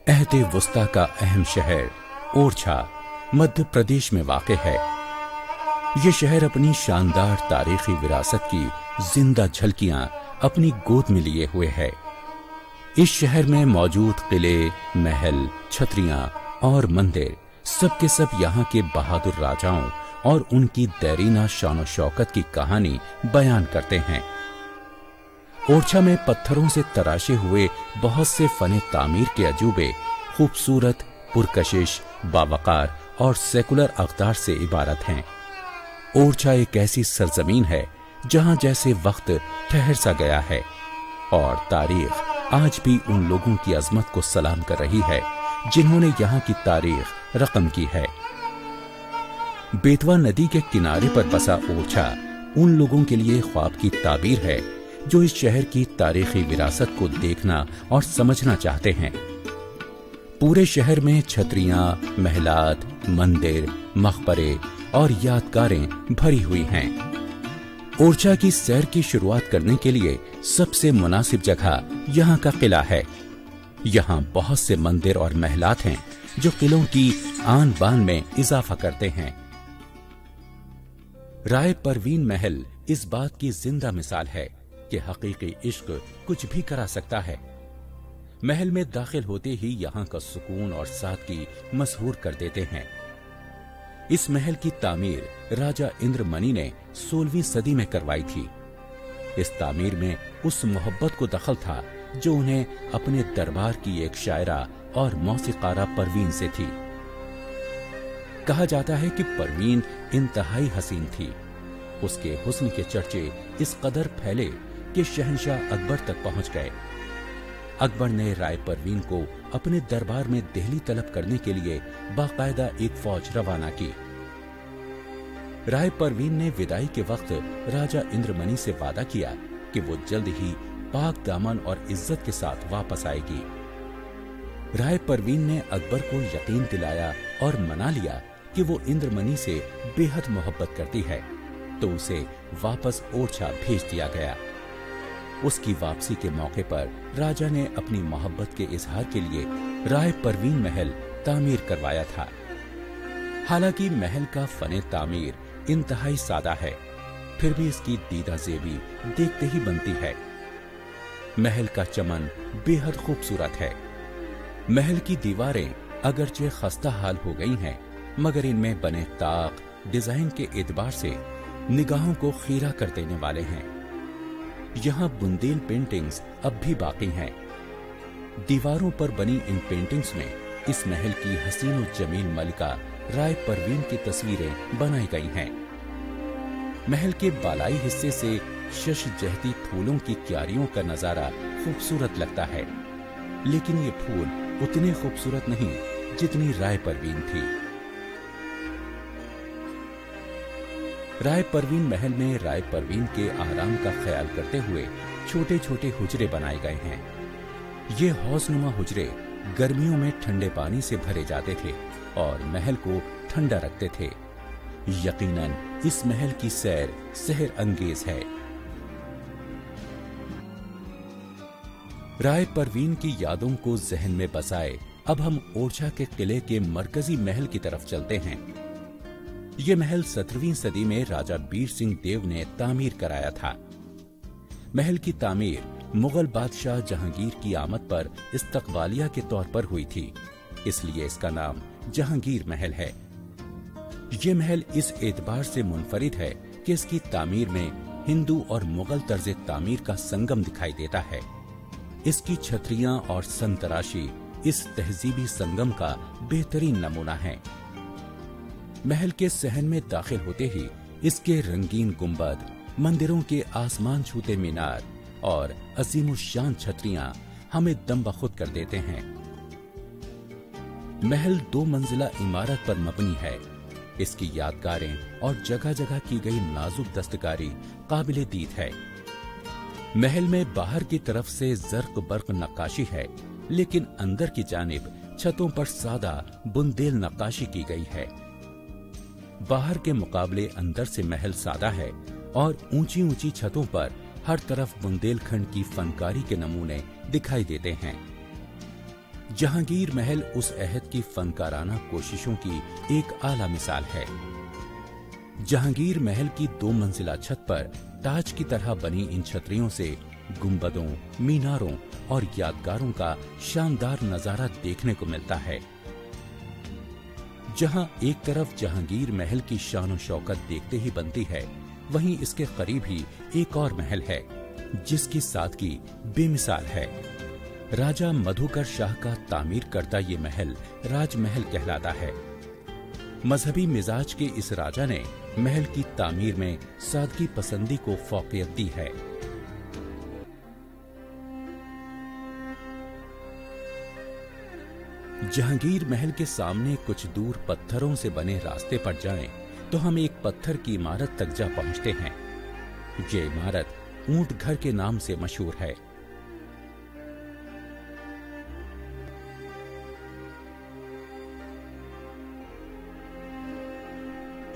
अहद वुस्ता का अहम शहर ओरछा मध्य प्रदेश में वाक़ है। ये शहर अपनी शानदार तारीखी विरासत की जिंदा झलकियां अपनी गोद में लिए हुए है। इस शहर में मौजूद किले, महल, छतरियां और मंदिर सब के सब यहाँ के बहादुर राजाओं और उनकी देरीना शान शौकत की कहानी बयान करते हैं। ओरछा में पत्थरों से तराशे हुए बहुत से फने तामीर के अजूबे खूबसूरत, पुरकशिश, बावकार और सेकुलर अक़दार से इबारत हैं। ओरछा एक ऐसी सरजमीन है जहां जैसे वक्त ठहर सा गया है और तारीख आज भी उन लोगों की अजमत को सलाम कर रही है जिन्होंने यहाँ की तारीख रकम की है। बेतवा नदी के किनारे पर बसा ओरछा उन लोगों के लिए ख्वाब की ताबीर है जो इस शहर की तारीखी विरासत को देखना और समझना चाहते हैं। पूरे शहर में छतरियां, महलात, मंदिर, मकबरे और यादगारें भरी हुई हैं। ओरछा की सैर की शुरुआत करने के लिए सबसे मुनासिब जगह यहाँ का किला है। यहाँ बहुत से मंदिर और महलात हैं जो किलों की आन बान में इजाफा करते हैं। राय परवीन महल इस बात की जिंदा मिसाल है कि हकीकी इश्क कुछ भी करा सकता है। महल में दाखिल होते ही यहाँ का सुकून और सादगी मशहूर कर देते हैं। इस महल की तामीर राजा इंद्रमणि ने 16वीं सदी में करवाई थी। इस तामीर में उस मोहब्बत को दखल था जो उन्हें अपने दरबार की एक शायरा और मौसीकारा परवीन से थी। कहा जाता है कि परवीन इंतहाई हसीन थी। उसके हुस्न के चर्चे इस कदर फैले कि शहंशाह अकबर तक पहुंच गए। अकबर ने राय परवीन को अपने दरबार में देहली तलब करने के लिए बाकायदा एक फौज रवाना की। राय परवीन ने विदाई के वक्त राजा इंद्रमणि से वादा किया कि वो जल्द ही पाक दामन और इज्जत के साथ वापस आएगी। राय परवीन ने अकबर को यकीन दिलाया और मना लिया कि वो इंद्रमणि से बेहद मोहब्बत करती है, तो उसे वापस ओरछा भेज दिया गया। उसकी वापसी के मौके पर राजा ने अपनी मोहब्बत के इजहार के लिए राय परवीन महल तामीर करवाया था। हालांकि महल का फने तामीर इंतहाई सादा है, फिर भी इसकी दीदा ज़ेबी देखते ही बनती है। महल का चमन बेहद खूबसूरत है। महल की दीवारें अगरचे खस्ता हाल हो गई हैं, मगर इनमें बने ताक डिजाइन के एतबार से निगाहों को खीरा कर देने वाले हैं। यहाँ बुंदेल पेंटिंग्स अब भी बाकी हैं। दीवारों पर बनी इन पेंटिंग्स में इस महल की हसीन और जमील मलिका राय परवीन की तस्वीरें बनाई गई हैं। महल के बालाई हिस्से से शशजहती फूलों की क्यारियों का नजारा खूबसूरत लगता है, लेकिन ये फूल उतने खूबसूरत नहीं जितनी राय परवीन थी। राय परवीन महल में राय परवीन के आराम का ख्याल करते हुए छोटे छोटे हुजरे बनाए गए हैं। ये हौसनुमा हुजरे गर्मियों में ठंडे पानी से भरे जाते थे और महल को ठंडा रखते थे। यकीनन इस महल की सैर सहर अंगेज है। राय परवीन की यादों को जहन में बसाए अब हम ओरछा के किले के मरकजी महल की तरफ चलते हैं। ये महल 17वीं सदी में राजा बीर सिंह देव ने तामीर कराया था। महल की तामीर मुगल बादशाह जहांगीर की आमद पर इस्तकबालिया के तौर पर हुई थी, इसलिए इसका नाम जहांगीर महल है। ये महल इस एतबार से मुनफरिद है कि इसकी तामीर में हिंदू और मुगल तर्ज तामीर का संगम दिखाई देता है। इसकी छतरियां और संतराशी इस तहजीबी संगम का बेहतरीन नमूना है। महल के सहन में दाखिल होते ही इसके रंगीन गुंबद, मंदिरों के आसमान छूते मीनार और अजीमुशान छतरियां हमें दम बखुद कर देते हैं। महल 2 मंजिला इमारत पर मबनी है। इसकी यादगारें और जगह जगह की गई नाजुक दस्तकारी काबिले दीद है। महल में बाहर की तरफ से जर्क बर्क नक्काशी है, लेकिन अंदर की जानिब छतों पर सादा बुंदेल नक्काशी की गई है। बाहर के मुकाबले अंदर से महल सादा है और ऊंची ऊंची छतों पर हर तरफ बुंदेलखंड की फनकारी के नमूने दिखाई देते हैं। जहांगीर महल उस अहद की फनकाराना कोशिशों की एक आला मिसाल है। जहांगीर महल की 2 मंजिला छत पर ताज की तरह बनी इन छतरियों से गुंबदों, मीनारों और यादगारों का शानदार नजारा देखने को मिलता है। जहां एक तरफ जहांगीर महल की शान शौकत देखते ही बनती है, वहीं इसके करीब ही एक और महल है जिसकी सादगी बेमिसाल है। राजा मधुकर शाह का तामीर करता ये महल राजमहल कहलाता है। मजहबी मिजाज के इस राजा ने महल की तामीर में सादगी पसंदी को फौकियत दी है। जहांगीर महल के सामने कुछ दूर पत्थरों से बने रास्ते पर जाएं, तो हम एक पत्थर की इमारत तक जा पहुंचते हैं। ये इमारत ऊंट घर के नाम से मशहूर है।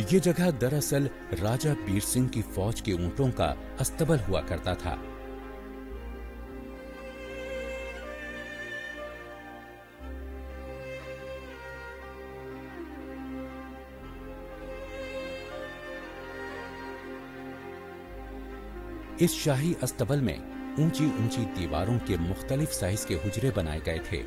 ये जगह दरअसल राजा बीर सिंह की फौज के ऊंटों का अस्तबल हुआ करता था। इस शाही अस्तबल में ऊंची ऊंची दीवारों के मुख्तलिफ साइज के हुजरे बनाए गए थे।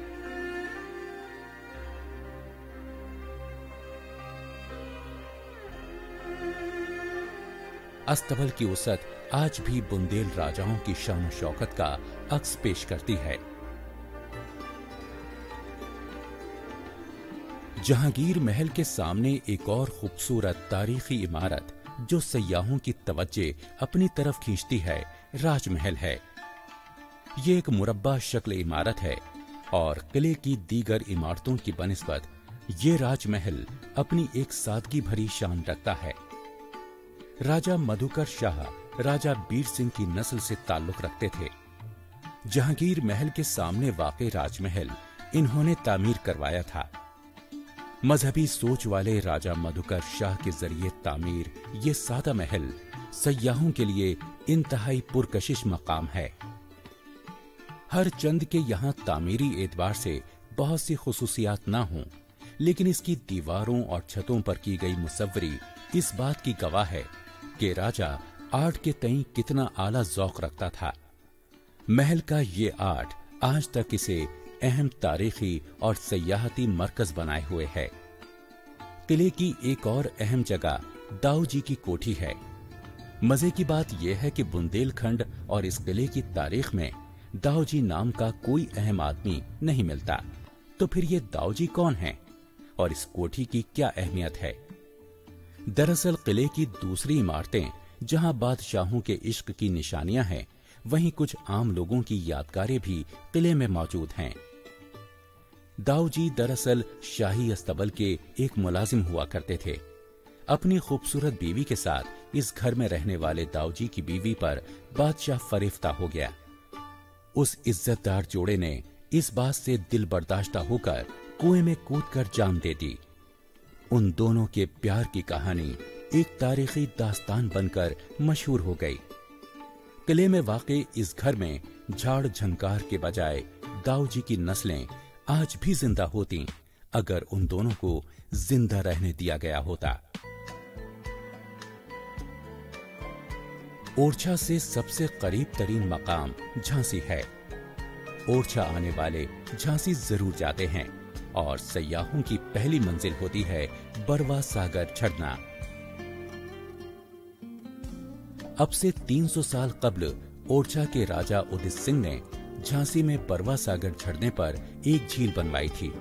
अस्तबल की वसअत आज भी बुंदेल राजाओं की शान शौकत का अक्स पेश करती है। जहांगीर महल के सामने एक और खूबसूरत तारीखी इमारत जो सयाहों की तवज्जे अपनी तरफ खींचती है, राजमहल है। ये एक मुरब्बा शक्ल इमारत है और किले की दीगर इमारतों की बनिस्बत ये राजमहल अपनी एक सादगी भरी शान रखता है। राजा मधुकर शाह राजा बीर सिंह की नस्ल से ताल्लुक रखते थे। जहांगीर महल के सामने वाक़े राजमहल इन्होंने तामीर करवाया था। मजहबी सोच वाले राजा मधुकर शाह के जरिए तामीर ये सादा महल सयाहों के लिए इंतहाई पुरकशिश मकाम है। हर चंद के यहाँ तामीरी एतबार से बहुत सी खुसूसियात ना हों, लेकिन इसकी दीवारों और छतों पर की गई मुसव्वरी इस बात की गवाह है कि राजा आर्ट के तईं कितना आला ज़ौक़ रखता था। महल का ये आर्ट आज तक इसे अहम तारीखी और सयाहती मरकज बनाए हुए है। किले की एक और अहम जगह दाऊ जी की कोठी है। मजे की बात यह है कि बुंदेलखंड और इस किले की तारीख में दाऊ जी नाम का कोई अहम आदमी नहीं मिलता। तो फिर ये दाऊ जी कौन है और इस कोठी की क्या अहमियत है? दरअसल किले की दूसरी इमारतें जहां बादशाहों के इश्क की निशानियां हैं, वहीं कुछ आम लोगों की यादगारें भी किले में मौजूद हैं। दाऊ जी दरअसल शाही अस्तबल के एक मुलाजिम हुआ करते थे। अपनी खूबसूरत बीवी के साथ इस घर में रहने वाले दाऊ जी की बीवी पर बादशाह फरेफ्ता हो गया। उस इज्जतदार जोड़े ने इस बात से दिल बर्दाश्ता होकर कुएं में कूदकर जान दे दी। उन दोनों के प्यार की कहानी एक तारीखी दास्तान बनकर मशहूर हो गई। किले में वाक़े इस घर में झाड़ झंकार के बजाय दाऊ जी की नस्लें आज भी जिंदा होती अगर उन दोनों को जिंदा रहने दिया गया होता। ओरछा से सबसे करीब तरीन मकाम झांसी है। ओरछा आने वाले झांसी जरूर जाते हैं और सयाहों की पहली मंजिल होती है बरवा सागर झरना। अब से 300 साल कब्ल ओरछा के राजा उदित सिंह ने झांसी में बरवा सागर झरने पर एक झील बनवाई थी।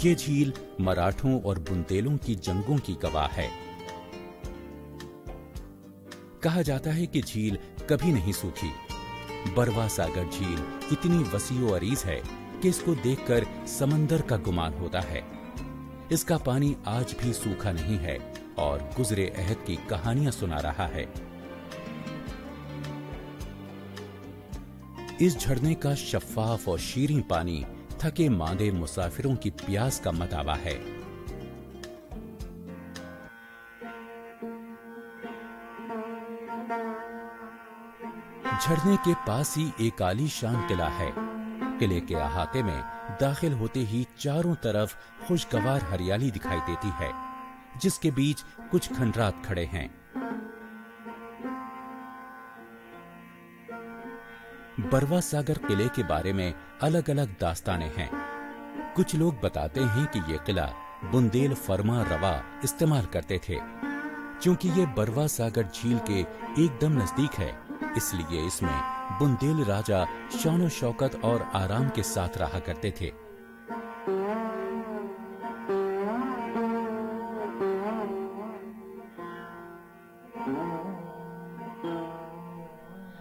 ये झील मराठों और बुंदेलों की जंगों की गवाह है। कहा जाता है कि झील कभी नहीं सूखी। बरवा सागर झील इतनी वसीओ अरीज है कि इसको देखकर समंदर का गुमान होता है। इसका पानी आज भी सूखा नहीं है और गुजरे अहद की कहानियां सुना रहा है। इस झरने का शफ्फाफ और शीरीं पानी थके मांदे मुसाफिरों की प्यास का मदावा है। झरने के पास ही एक आलीशान किला है। किले के अहाते में दाखिल होते ही चारों तरफ खुशगवार हरियाली दिखाई देती है, जिसके बीच कुछ खंडरात खड़े हैं। बरवा सागर किले के बारे में अलग अलग दास्तानें हैं। कुछ लोग बताते हैं कि ये किला बुंदेल फरमा रवा इस्तेमाल करते थे। क्योंकि ये बरवा सागर झील के एकदम नजदीक है, इसलिए इसमें बुंदेल राजा शानो शौकत और आराम के साथ रहा करते थे।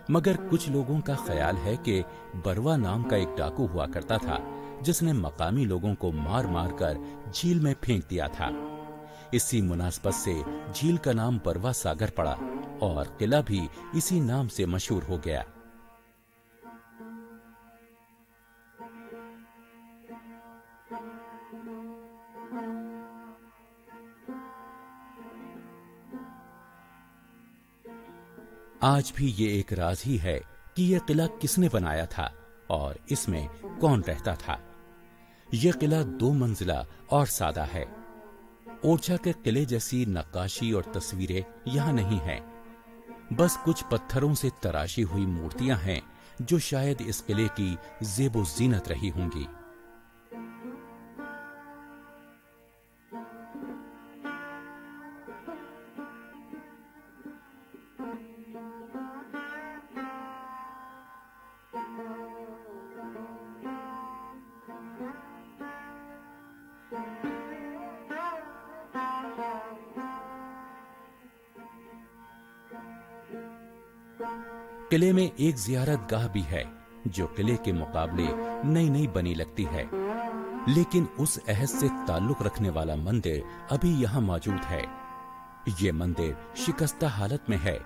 मगर कुछ लोगों का ख्याल है कि बरवा नाम का एक डाकू हुआ करता था, जिसने मकामी लोगों को मार मार कर झील में फेंक दिया था। इसी मुनासबत से झील का नाम बरवा सागर पड़ा और किला भी इसी नाम से मशहूर हो गया। आज भी ये एक राज ही है कि यह किला किसने बनाया था और इसमें कौन रहता था। यह किला 2 मंजिला और सादा है। ओरछा के किले जैसी नक्काशी और तस्वीरें यहां नहीं हैं। बस कुछ पत्थरों से तराशी हुई मूर्तियां हैं जो शायद इस किले की ज़ेबो ज़ीनत रही होंगी। किले में एक ज़ियारत गाह भी है जो किले के मुकाबले नई नई बनी लगती है, लेकिन उस अहद से ताल्लुक रखने वाला मंदिर अभी यहाँ मौजूद है। ये मंदिर शिकस्ता हालत में है,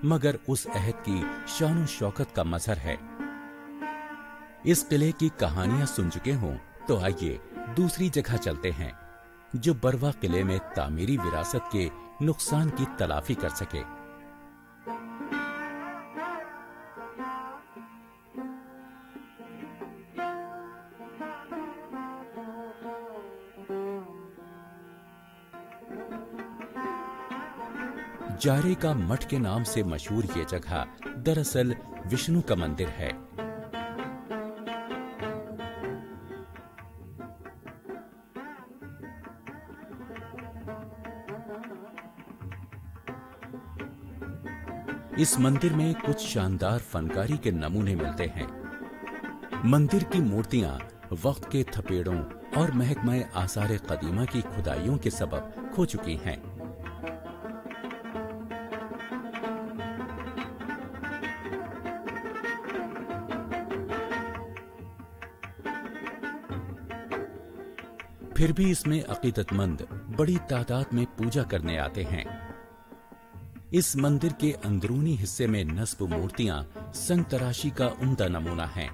मगर उस अहद की शान शौकत का मजहर है। इस किले की कहानियां सुन चुके हों तो आइए दूसरी जगह चलते हैं जो बरवा किले में तामीरी विरासत के नुकसान की तलाफी कर सके। जारे का मठ के नाम से मशहूर ये जगह दरअसल विष्णु का मंदिर है। इस मंदिर में कुछ शानदार फनकारी के नमूने मिलते हैं। मंदिर की मूर्तियां वक्त के थपेड़ों और महकमा आसार कदीमा की खुदाइयों के सबब खो चुकी हैं। फिर भी इसमें अकीदतमंद बड़ी तादाद में पूजा करने आते हैं। इस मंदिर के अंदरूनी हिस्से में नस्ब मूर्तियां संग तराशी का उम्दा नमूना हैं।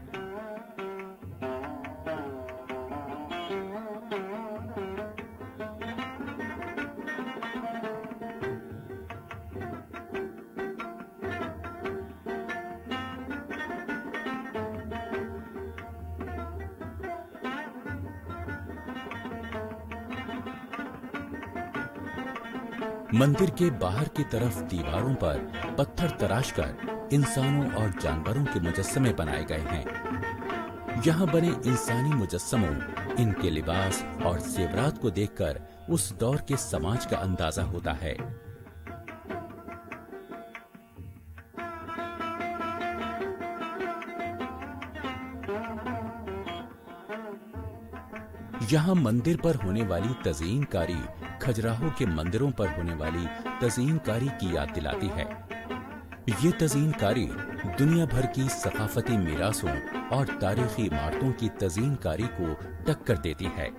मंदिर के बाहर की तरफ दीवारों पर पत्थर तराशकर इंसानों और जानवरों के मुजस्समे बनाए गए हैं। यहाँ बने इंसानी मुजस्समों, इनके लिबास और जेवरात को देखकर उस दौर के समाज का अंदाजा होता है। यहाँ मंदिर पर होने वाली तज़ीनकारी खजुराहो के मंदिरों पर होने वाली तज़ीनकारी की याद दिलाती है। ये तज़ीनकारी दुनिया भर की सकाफती मीरासों और तारीखी इमारतों की तज़ीनकारी को टक्कर देती है।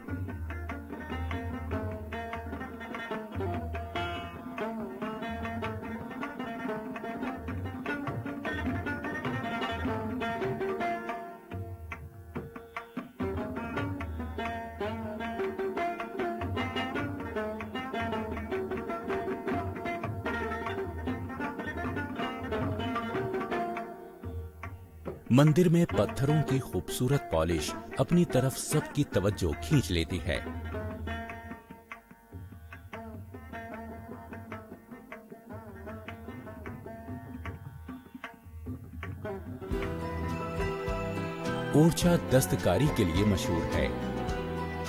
मंदिर में पत्थरों की खूबसूरत पॉलिश अपनी तरफ सबकी तवज्जो खींच लेती है। ओरछा दस्तकारी के लिए मशहूर है।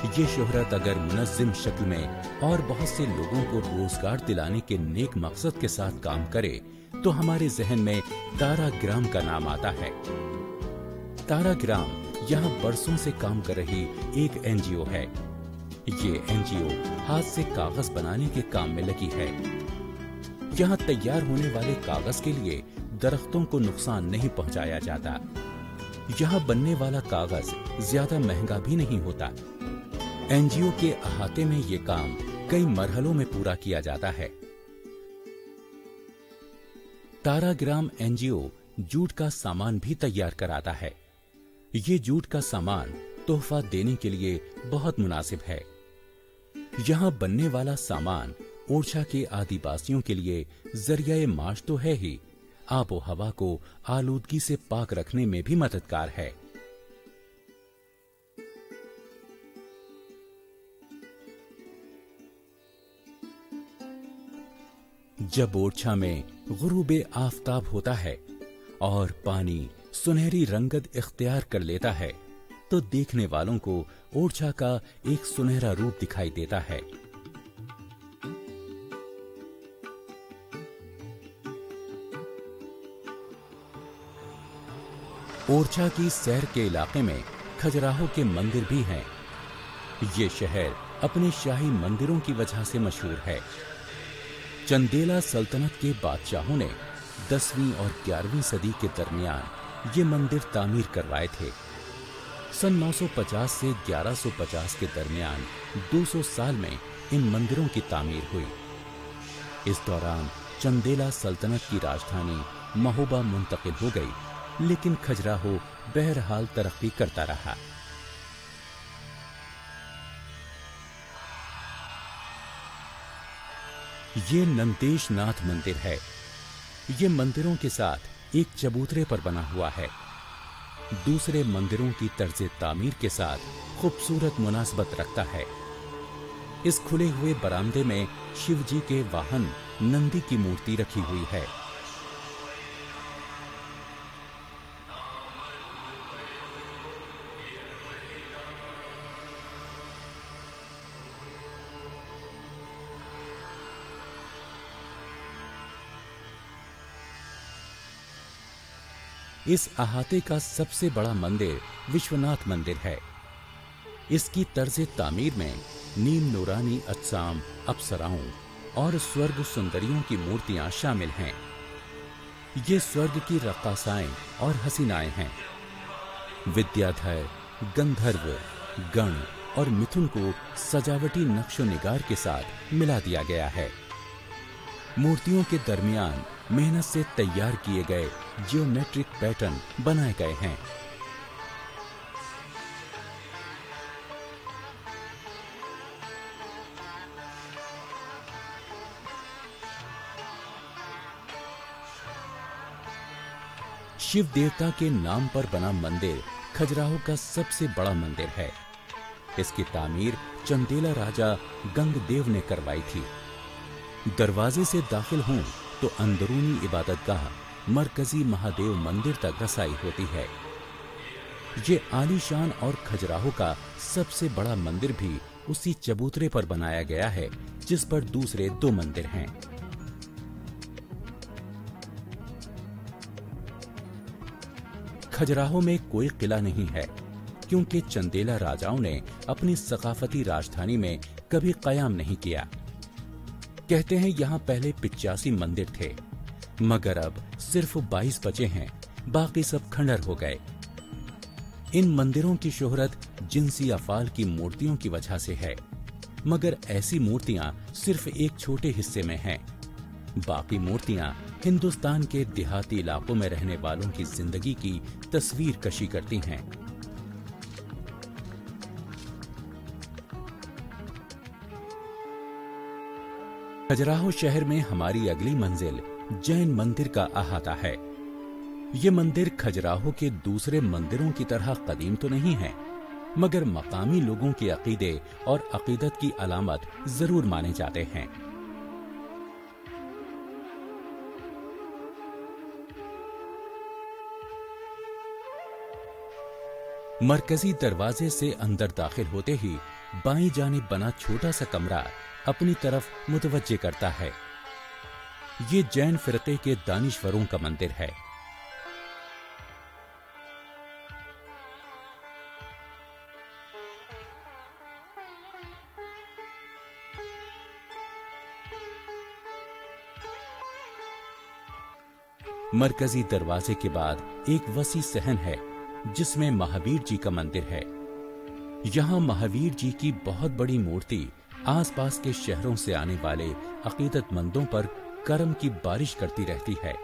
ये शोहरत अगर मुनज़्ज़म शक्ल में और बहुत से लोगों को रोजगार दिलाने के नेक मकसद के साथ काम करे तो हमारे जहन में ताराग्राम का नाम आता है। ताराग्राम यहाँ बरसों से काम कर रही एक एनजीओ है। ये एनजीओ हाथ से कागज बनाने के काम में लगी है। यहाँ तैयार होने वाले कागज के लिए दरख्तों को नुकसान नहीं पहुंचाया जाता। यहाँ बनने वाला कागज ज्यादा महंगा भी नहीं होता। एनजीओ के अहाते में ये काम कई मरहलों में पूरा किया जाता है। ताराग्राम एनजीओ जूट का सामान भी तैयार कराता है। ये जूट का सामान तोहफा देने के लिए बहुत मुनासिब है। यहाँ बनने वाला सामान ओरछा के आदिवासियों के लिए जरिया माश तो है ही, आबो हवा को आलूदगी से पाक रखने में भी मददगार है। जब ओरछा में गुरूबे आफताब होता है और पानी सुनहरी रंगत इख्तियार कर लेता है तो देखने वालों को ओरछा का एक सुनहरा रूप दिखाई देता है। ओरछा की सैर के इलाके में खजुराहो के मंदिर भी हैं। ये शहर अपने शाही मंदिरों की वजह से मशहूर है। चंदेला सल्तनत के बादशाहों ने 10वीं और 11वीं सदी के दरमियान ये मंदिर तामीर करवाए थे। सन 950 से 1150 के दरमियान 200 साल में इन मंदिरों की तामीर हुई। इस दौरान चंदेला सल्तनत की राजधानी महोबा मुंतकिल हो गई, लेकिन खजुराहो बहरहाल तरक्की करता रहा। ये नंदेश नाथ मंदिर है। ये मंदिरों के साथ एक चबूतरे पर बना हुआ है। दूसरे मंदिरों की तर्ज तामीर के साथ खूबसूरत मुनासबत रखता है। इस खुले हुए बरामदे में शिव जी के वाहन नंदी की मूर्ति रखी हुई है। इस अहाते का सबसे बड़ा मंदिर विश्वनाथ मंदिर है। इसकी तर्ज तामीर में नीम नूरानी अजसाम, अप्सराओं और स्वर्ग सुंदरियों की मूर्तियां शामिल हैं। ये स्वर्ग की रक्कासाएं और हसीनाएं हैं। विद्याधर, गंधर्व, गण और मिथुन को सजावटी नक्शो निगार के साथ मिला दिया गया है। मूर्तियों के दरमियान मेहनत से तैयार किए गए जियोमेट्रिक पैटर्न बनाए गए हैं। शिव देवता के नाम पर बना मंदिर खजुराहो का सबसे बड़ा मंदिर है। इसकी तामीर चंदेला राजा गंगदेव ने करवाई थी। दरवाजे से दाखिल हों तो अंदरूनी इबादतगाह मरकजी महादेव मंदिर तक रसाई होती है। ये आलीशान और खजुराहो का सबसे बड़ा मंदिर भी उसी चबूतरे पर बनाया गया है जिस पर दूसरे 2 मंदिर हैं। खजुराहो में कोई किला नहीं है क्योंकि चंदेला राजाओं ने अपनी सकाफती राजधानी में कभी कयाम नहीं किया। कहते हैं यहाँ पहले 85 मंदिर थे, मगर अब सिर्फ 22 बचे हैं, बाकी सब खंडर हो गए। इन मंदिरों की शोहरत जिनसी अफाल की मूर्तियों की वजह से है, मगर ऐसी मूर्तियां सिर्फ एक छोटे हिस्से में हैं। बाकी मूर्तियां हिंदुस्तान के देहाती इलाकों में रहने वालों की जिंदगी की तस्वीर कशी करती हैं। खजुराहो शहर में हमारी अगली मंजिल जैन मंदिर का अहाता है। ये मंदिर खजुराहो के दूसरे मंदिरों की तरह कदीम तो नहीं है, मगर मकामी लोगों के अकीदे और अकीदत की अलामत जरूर माने जाते हैं। मरकजी दरवाजे से अंदर दाखिल होते ही बाईं जानिब बना छोटा सा कमरा अपनी तरफ मुतवज्जे करता है। ये जैन फिरके के दानिश्वरों का मंदिर है। मरकजी दरवाजे के बाद एक वसी सहन है जिसमें महावीर जी का मंदिर है। यहाँ महावीर जी की बहुत बड़ी मूर्ति आसपास के शहरों से आने वाले अकीदतमंदों पर करम की बारिश करती रहती है।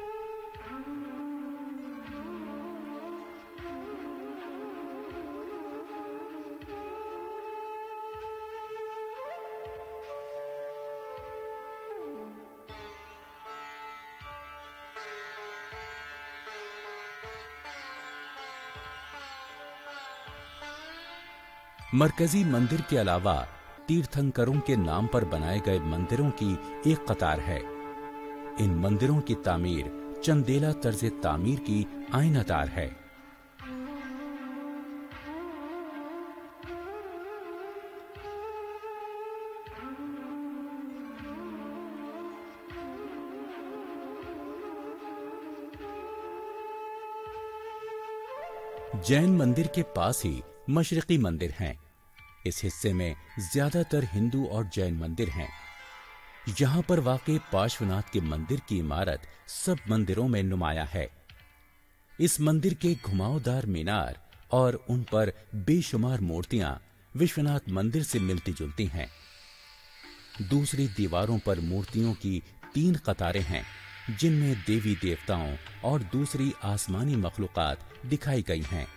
मरकजी मंदिर के अलावा तीर्थंकरों के नाम पर बनाए गए मंदिरों की एक कतार है। इन मंदिरों की तामीर चंदेला तर्ज तामीर की आईनादार है। जैन मंदिर के पास ही मशरिकी मंदिर हैं। इस हिस्से में ज्यादातर हिंदू और जैन मंदिर हैं। यहाँ पर वाक़ई पार्श्वनाथ के मंदिर की इमारत सब मंदिरों में नुमाया है। इस मंदिर के घुमावदार मीनार और उन पर बेशुमार मूर्तियां विश्वनाथ मंदिर से मिलती जुलती हैं। दूसरी दीवारों पर मूर्तियों की 3 कतारें हैं, जिनमें देवी देवताओं और दूसरी आसमानी मखलूकात दिखाई गई हैं।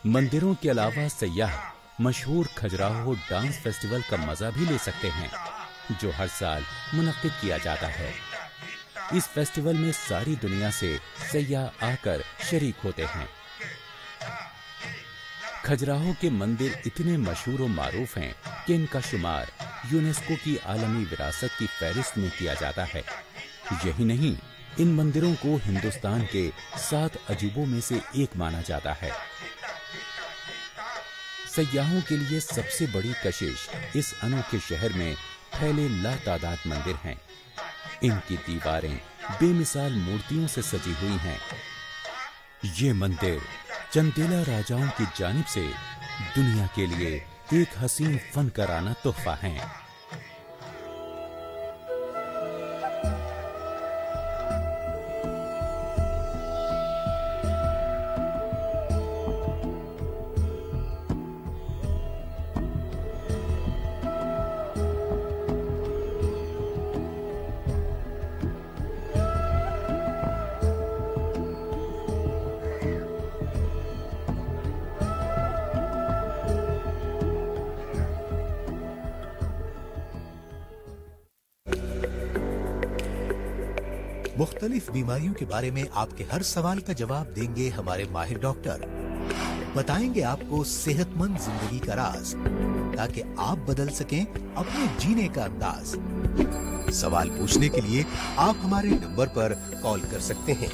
मंदिरों के अलावा सयाह मशहूर खजुराहो डांस फेस्टिवल का मजा भी ले सकते हैं, जो हर साल मुनक्किद किया जाता है। इस फेस्टिवल में सारी दुनिया से सयाह आकर शरीक होते हैं। खजुराहो के मंदिर इतने मशहूर और मारूफ हैं कि इनका शुमार यूनेस्को की आलमी विरासत की फहरिस्त में किया जाता है। यही नहीं, इन मंदिरों को हिंदुस्तान के 7 अजूबों में से एक माना जाता है। सयाहों के लिए सबसे बड़ी कशिश इस अनोखे शहर में फैले लातादाद मंदिर हैं। इनकी दीवारें बेमिसाल मूर्तियों से सजी हुई हैं। ये मंदिर चंदेला राजाओं की जानिब से दुनिया के लिए एक हसीन फनकाराना तोहफा हैं। मुख्तलिफ बीमारियों के बारे में आपके हर सवाल का जवाब देंगे हमारे माहिर डॉक्टर। बताएंगे आपको सेहतमंद जिंदगी का राज, ताकि आप बदल सकें अपने जीने का अंदाज। सवाल पूछने के लिए आप हमारे नंबर पर कॉल कर सकते हैं